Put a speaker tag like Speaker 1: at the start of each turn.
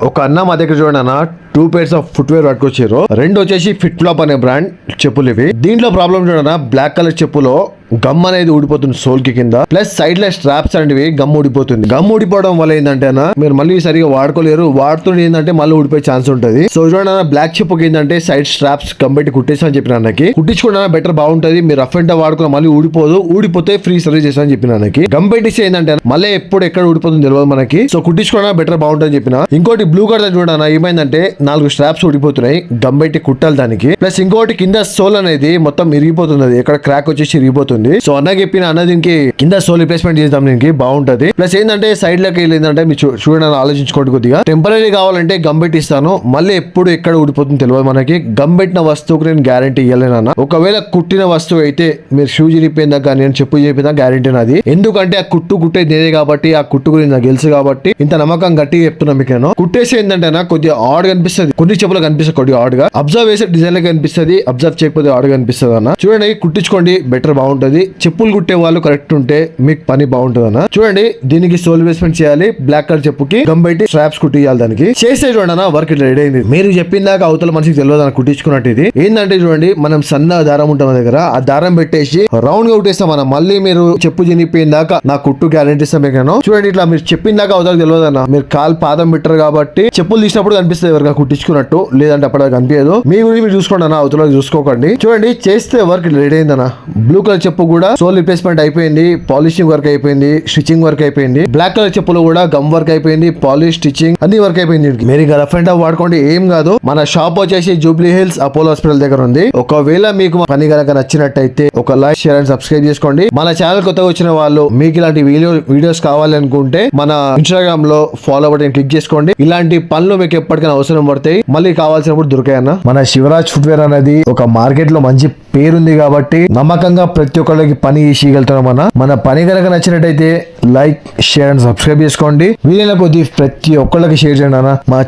Speaker 1: ఒక అన్న మా దగ్గర చూడండి అన్న 2 pairs ఆఫ్ ఫుట్వేర్ పట్టుకొచ్చారు. రెండు వచ్చేసి ఫిట్ ఫ్లాప్ అనే బ్రాండ్ చెప్పులు ఇవి. దీంట్లో ప్రాబ్లం చూడన్నా బ్లాక్ కలర్ చెప్పులో గమ్ అనేది ఊడిపోతుంది సోల్ కి కింద. ప్లస్ సైడ్ లో స్ట్రాప్స్ అనేవి గమ్ ఊడిపోతుంది. గమ్ ఊడిపోవడం వల్ల ఏంటంటే మీరు మళ్ళీ సరిగా వాడుకోలేరు. వాడుతుంటే ఏంటంటే మళ్ళీ ఊడిపోయే ఛాన్స్ ఉంటుంది. సో చూడండి బ్లాక్ చెప్పుకి ఏంటంటే సైడ్ స్ట్రాప్స్ గమ్ పెట్టి కుట్టేసామని చెప్పిన అన్నకి. కుట్టించుకున్నా బెటర్ బాగుంటది. మీరు రఫ్ అండ్ వాడుకున్న మళ్ళీ ఊడిపోదు. ఊడిపోతే ఫ్రీ సర్వీస్ చేస్తామని చెప్పిన అన్నకి. గమ్ పెట్టిస్తే ఏంటంటే మళ్ళీ ఎప్పుడు ఎక్కడ ఊడిపోతుంది తెలియదు మనకి. సో కుట్టించుకున్నా బెటర్ బాగుంటుంది చెప్పిన. ఇంకోటి బ్లూ కలర్ చూడన్నా ఏమైందంటే 4 స్ట్రాప్స్ ఊడిపోతున్నాయి. గమ్ పెట్టి కుట్టాలి దానికి. ప్లస్ ఇంకోటి కింద సోల్ అనేది మొత్తం ఇరిగిపోతుంది. ఎక్కడ క్రాక్ వచ్చేసి ఇరిగిపోతుంది. సో అన్న చెప్పిన అన్న దీనికి కింద సోల్ రిప్లేస్మెంట్ చేద్దాం దీనికి బాగుంటది. ప్లస్ ఏంటంటే సైడ్ లోకి ఏంటంటే మీరు చూడండి ఆలోచించుకోండి కొద్దిగా. టెంపరీ కావాలంటే గమ్ పెట్టి ఇస్తాను. మళ్ళీ ఎప్పుడు ఎక్కడ ఊడిపోతుంది తెలియదు మనకి. గమ్ పెట్టిన వస్తువుకు నేను గ్యారంటీ ఇవ్వలేనన్నా. ఒకవేళ కుట్టిన వస్తువు అయితే మీరు షూ చిరిగిపోయిందా కానీ నేను చెప్పు చెప్పినా గ్యారంటీ నాది. ఎందుకంటే ఆ కుట్టేది నేనే కాబట్టి ఆ కుట్టు గురించి నాకు తెలుసు కాబట్టి ఇంత నమ్మకం గట్టిగా చెప్తున్నా మీకు. నేను కుట్టేసి ఏంటంటే నాకు కొద్దిగా ఆడ్ కనిపిస్తుంది. కొన్ని చెప్పులు కనిపిస్తుంది కొద్దిగా ఆడ్ గా. అబ్జర్వ్ చేసే డిజైన్ లో కనిపిస్తుంది. అబ్జర్వ్ చేయకపోతే ఆడ్ కనిపిస్తుంది అన్న. చూడండి కుట్టించుకోండి బెటర్ బాగుంటది. చెప్పులు కుట్టే వాళ్ళు కరెక్ట్ ఉంటే మీకు పని బాగుంటుంది అన్న. చూడండి దీనికి సోల్ ఇన్వెస్ట్మెంట్ చేయాలి. బ్లాక్ కలర్ చెప్పుకి గమ్ పెట్టి స్ట్రాప్స్ కుట్టియాలి దానికి. చేస్తే చూడండి అన్న వర్క్ ఇట్లా రెడీ అయింది. మీరు చెప్పిందాక అవతల మనిషికి తెలియదు అన్న కుట్టించుకున్నట్టు. ఇది ఏంటంటే చూడండి మనం సన్న దారం ఉంటాం దగ్గర. ఆ దారం పెట్టేసి రౌండ్ గా కుట్టేస్తాం అన్న. మళ్ళీ మీరు చెప్పు చినిపోయిన దాకా నా కుట్టు గ్యారంటీ ఇస్తాం మీకు. చూడండి ఇట్లా మీరు చెప్పిన దాకా అవతలకు తెలియదు అన్న. మీరు కాలు పాదం పెట్టరు కాబట్టి చెప్పులు తీసినప్పుడు కనిపిస్తుంది ఎవరిగా కుట్టించుకున్నట్టు. లేదంటే అప్పటికి కనిపించదు. మీ గురించి మీరు చూసుకోండి అన్న. అవతల చూసుకోకండి. చూడండి చేస్తే వర్క్ రెడీ అయిందన్న. బ్లూ కలర్ చెప్పు కూడా సోల్ రిప్లేస్మెంట్ అయిపోయింది. పాలిషింగ్ వర్క్ అయిపోయింది. స్టిచింగ్ వర్క్ అయిపోయింది. బ్లాక్ కలర్ చెప్పులు కూడా గమ్ వర్క్ అయిపోయింది. పాలిష్ స్టిచింగ్ అన్ని వర్క్ అయిపోయింది. మీరు ఇక రఫ్ అండ్ వాడుకోండి ఏం కాదు. మన షాప్ వచ్చేసి జూబ్లీ హిల్స్ అపోలో హాస్పిటల్ దగ్గర ఉంది. ఒకవేళ మీకు పని కనుక నచ్చినట్టయితే ఒక లైక్ షేర్ అండ్ సబ్స్క్రైబ్ చేసుకోండి. మన ఛానల్ కొత్తగా వచ్చిన వాళ్ళు మీకు ఇలాంటి వీడియోస్ కావాలి అనుకుంటే మన ఇన్స్టాగ్రామ్ లో ఫాలో బటన్ క్లిక్ చేసుకోండి. ఇలాంటి పనులు మీకు ఎప్పటికైనా అవసరం పడతాయి. మళ్ళీ కావాల్సినప్పుడు దొరికాయన్న. మన శివరాజ్ ఫుట్వేర్ అనేది ఒక మార్కెట్ లో మంచి పేరుంది కాబట్టి నమ్మకంగా ప్రతి ఒక్కరికి పని చేయగలుగుతాం అన్న. మన పని కనుక నచ్చినట్టయితే లైక్ షేర్ అండ్ సబ్స్క్రైబ్ చేసుకోండి. వీలైన కొద్ది ప్రతి ఒక్కళ్ళకి షేర్ చేయండి అన్న. మా